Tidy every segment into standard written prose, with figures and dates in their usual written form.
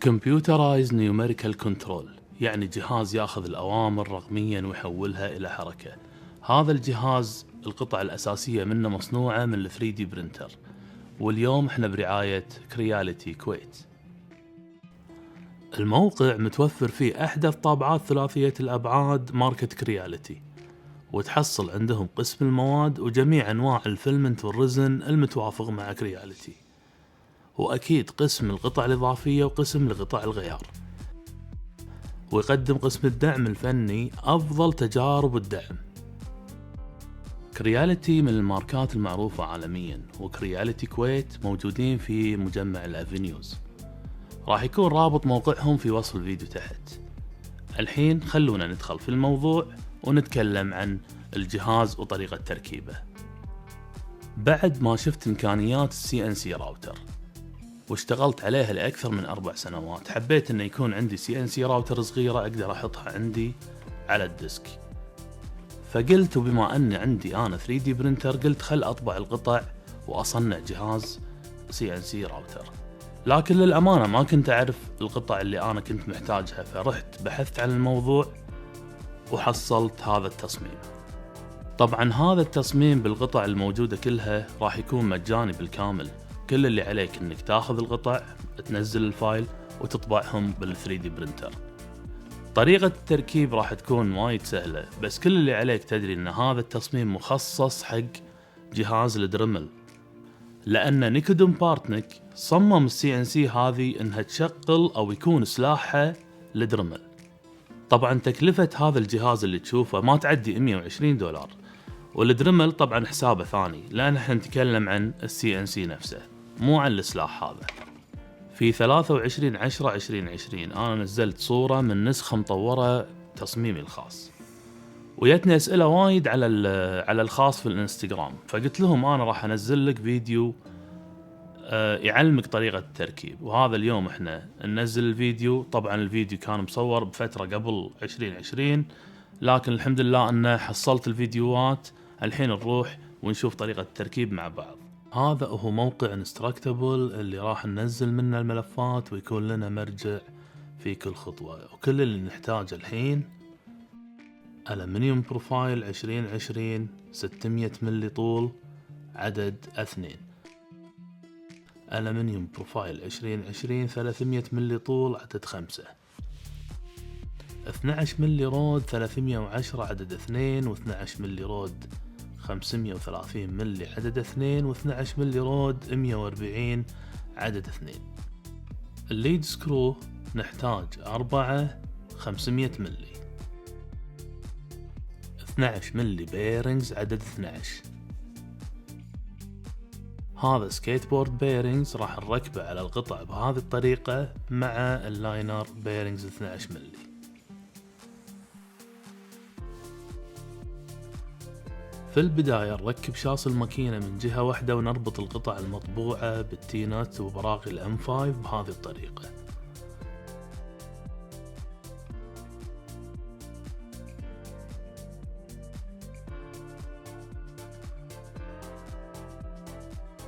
Computerized Numerical Control يعني جهاز ياخذ الأوامر رقميا ويحولها إلى حركة. هذا الجهاز القطع الأساسية منه مصنوعة من ال 3D برينتر، واليوم احنا برعاية كرياليتي كويت. الموقع متوفر فيه أحدث طابعات ثلاثية الأبعاد ماركة كرياليتي، وتحصل عندهم قسم المواد وجميع أنواع الفيلمنت والرزن المتوافق مع كرياليتي، وأكيد قسم القطع الإضافية وقسم لقطع الغيار، ويقدم قسم الدعم الفني أفضل تجارب الدعم. كرياليتي من الماركات المعروفة عالميا، وكرياليتي كويت موجودين في مجمع الأفينيوز. راح يكون رابط موقعهم في وصف الفيديو تحت. الحين خلونا ندخل في الموضوع ونتكلم عن الجهاز وطريقة تركيبه. بعد ما شفت إمكانيات CNC راوتر واشتغلت عليها لأكثر من 4 سنوات، حبيت أن يكون عندي CNC راوتر صغيرة أقدر أحطها عندي على الديسك. فقلت وبما أني عندي أنا 3D برينتر، قلت خل أطبع القطع وأصنع جهاز CNC راوتر. لكن للأمانة ما كنت أعرف القطع اللي أنا كنت محتاجها، فرحت بحثت عن الموضوع وحصلت هذا التصميم. طبعا هذا التصميم بالقطع الموجودة كلها راح يكون مجاني بالكامل. كل اللي عليك انك تاخذ القطع، تنزل الفايل وتطبعهم بال 3D برينتر. طريقة التركيب راح تكون وايد سهلة، بس كل اللي عليك تدري ان هذا التصميم مخصص حق جهاز الدريمل، لان نيكودم بارتنيك صمم CNC هذه انها تشغل او يكون سلاحها لدريمل. طبعا تكلفة هذا الجهاز اللي تشوفه ما تعدي $120، والدريمل طبعا حسابه ثاني، لان احنا نتكلم عن CNC نفسه مو عن السلاح هذا. في 23/10/2020 انا نزلت صورة من نسخة مطورة تصميمي الخاص، ويتني اسئلة وايد على الخاص في الانستغرام، فقلت لهم انا راح انزل لك فيديو يعلمك طريقة التركيب. وهذا اليوم احنا ننزل الفيديو. طبعا الفيديو كان مصور بفترة قبل 2020، لكن الحمد لله ان حصلت الفيديوهات. الحين نروح ونشوف طريقة التركيب مع بعض. هذا هو موقع انستراكتابل اللي راح ننزل منه الملفات ويكون لنا مرجع في كل خطوة. وكل اللي نحتاجه الحين ألمنيوم بروفايل 2020 600 ملي طول عدد 2، ألمنيوم بروفايل 2020 300 ملي طول عدد 5، 12 ملي رود 310 عدد 2، و12 ملي رود 530 ملي عدد 2، و12 ملي رود 140 عدد 2. الليد سكرو نحتاج 4 500 ملي، 12 ملي بيرنجز عدد 12. هذا سكيت بورد بيرنجز راح نركبه على القطع بهذه الطريقة مع اللاينر بيرنجز 12 ملي. في البداية نركب شاص الماكينة من جهة واحدة ونربط القطع المطبوعة بالتينات وبراغي الM5 بهذه الطريقة.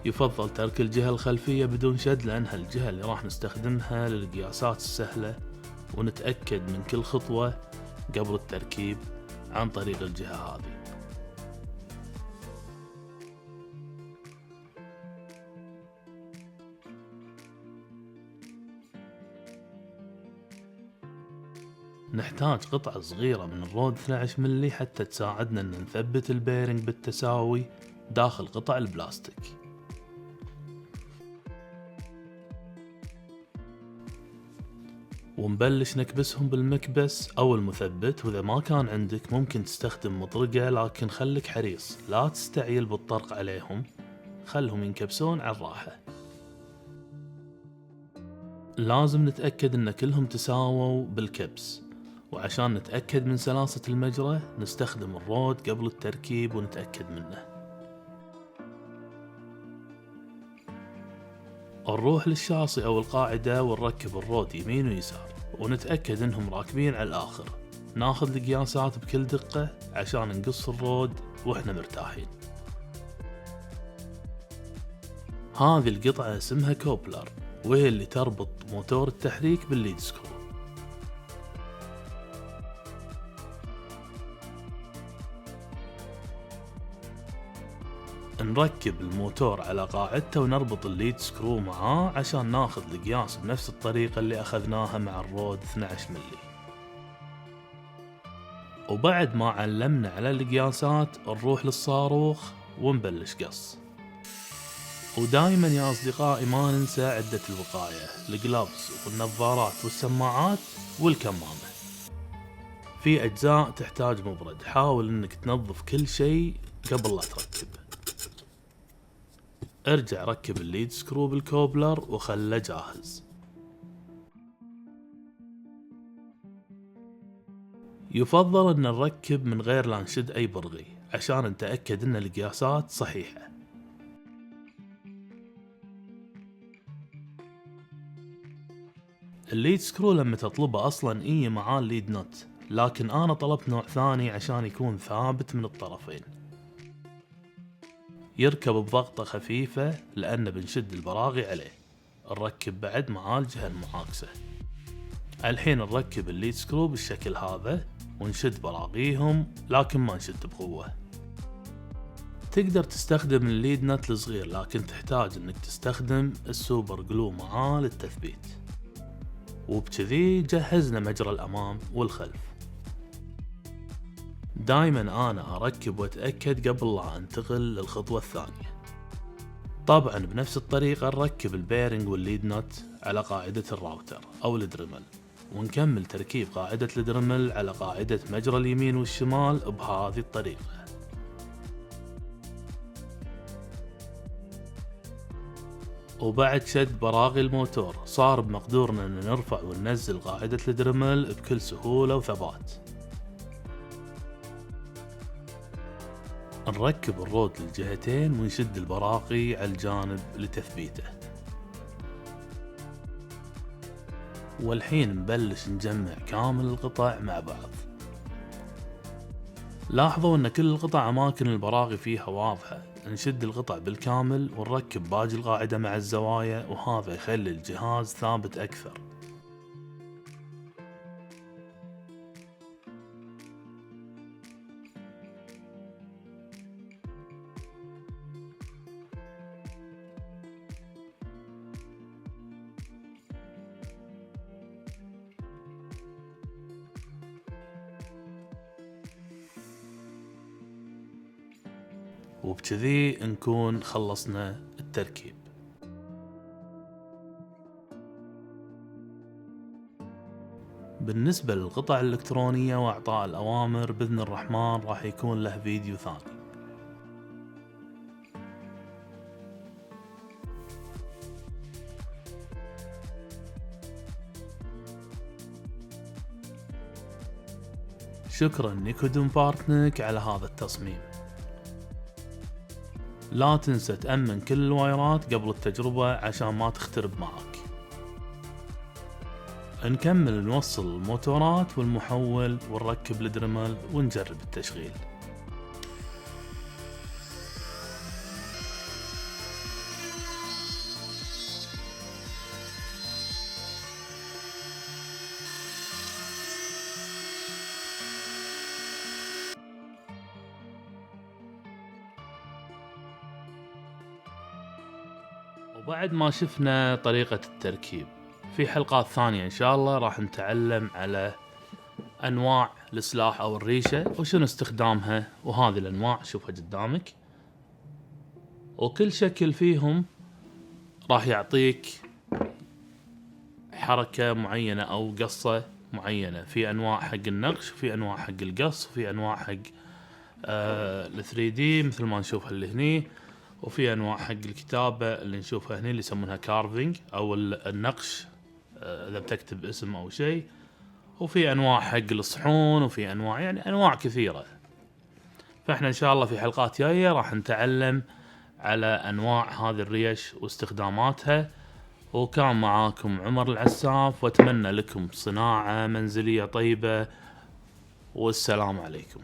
يفضل ترك الجهة الخلفية بدون شد، لأنها الجهة اللي راح نستخدمها للقياسات السهلة، ونتأكد من كل خطوة قبل التركيب عن طريق الجهة هذه. نحتاج قطعة صغيرة من الرود 12 ملي حتى تساعدنا ان نثبت البيرنج بالتساوي داخل قطع البلاستيك. ونبلش نكبسهم بالمكبس او المثبت، واذا ما كان عندك ممكن تستخدم مطرقة، لكن خليك حريص لا تستعجل بالطرق عليهم، خلهم ينكبسون على الراحة. لازم نتأكد ان كلهم تساووا بالكبس، وعشان نتأكد من سلاسة المجرى نستخدم الرود قبل التركيب ونتأكد منه. نروح للشاصي او القاعدة ونركب الرود يمين ويسار، ونتأكد انهم راكبين على الاخر. ناخذ القياسات بكل دقة عشان نقص الرود واحنا مرتاحين. هذه القطعة اسمها كوبلر، وهي اللي تربط موتور التحريك بالليد سكرو. نركب الموتور على قاعدته ونربط الليد سكرو معاه عشان ناخذ القياس بنفس الطريقة اللي اخذناها مع الرود 12 ملي. وبعد ما علمنا على القياسات نروح للصاروخ ونبلش قص. ودايما يا اصدقائي ما ننسى عدة الوقاية، الجلافز والنظارات والسماعات والكمامة. في اجزاء تحتاج مبرد، حاول انك تنظف كل شيء قبل لا تركب. ارجع ركب الليد سكرو بالكوبلر وخله جاهز. يفضل ان نركب من غير لا نشد اي برغي عشان نتأكد ان القياسات صحيحة. الليد سكرو لما تطلبه اصلا اي معاه الليد نوت، لكن انا طلبت نوع ثاني عشان يكون ثابت من الطرفين. يركب بضغطة خفيفة لان بنشد البراغي عليه. نركب بعد معاه الجهة المعاكسة. الحين نركب الليد سكرو بالشكل هذا ونشد براغيهم، لكن ما نشد بقوة. تقدر تستخدم الليد نت الصغير، لكن تحتاج انك تستخدم السوبر جلو معاه للتثبيت. وبكذي جهزنا مجرى الامام والخلف. دايما انا اركب واتأكد قبل لا انتقل للخطوة الثانية. طبعا بنفس الطريقة نركب البيرنج والليد نوت على قاعدة الراوتر او الدريمل، ونكمل تركيب قاعدة الدريمل على قاعدة مجرى اليمين والشمال بهذه الطريقة. وبعد شد براغي الموتور صار بمقدورنا ان نرفع وننزل قاعدة الدريمل بكل سهولة وثبات. نركب الرود للجهتين ونشد البراغي على الجانب لتثبيته. والحين نبلش نجمع كامل القطع مع بعض. لاحظوا ان كل القطع اماكن البراغي فيها واضحة. نشد القطع بالكامل ونركب باقي القاعدة مع الزوايا، وهذا يخلي الجهاز ثابت اكثر. وبكذي نكون خلصنا التركيب. بالنسبة للقطع الإلكترونية وإعطاء الأوامر بإذن الرحمن راح يكون له فيديو ثاني. شكرا نيكودون بارتنك على هذا التصميم. لا تنسى تأمن كل الوايرات قبل التجربة عشان ما تخترب معك. نكمل نوصل الموتورات والمحول ونركب الدريمل ونجرب التشغيل. وبعد ما شفنا طريقة التركيب، في حلقات ثانية إن شاء الله راح نتعلم على أنواع السلاح أو الريشة وشنو استخدامها. وهذه الأنواع شوفها قدامك، وكل شكل فيهم راح يعطيك حركة معينة أو قصة معينة. في أنواع حق النقش، وفي أنواع حق القص، وفي أنواع حق ال 3D مثل ما نشوفها اللي هني، وفي انواع حق الكتابة اللي نشوفها هني اللي يسمونها كارفينج او النقش اذا بتكتب اسم او شيء، وفي انواع حق الصحون، وفي انواع يعني انواع كثيرة. فاحنا ان شاء الله في حلقات جاية راح نتعلم على انواع هذه الريش واستخداماتها. وكان معاكم عمر العساف، واتمنى لكم صناعة منزلية طيبة، والسلام عليكم.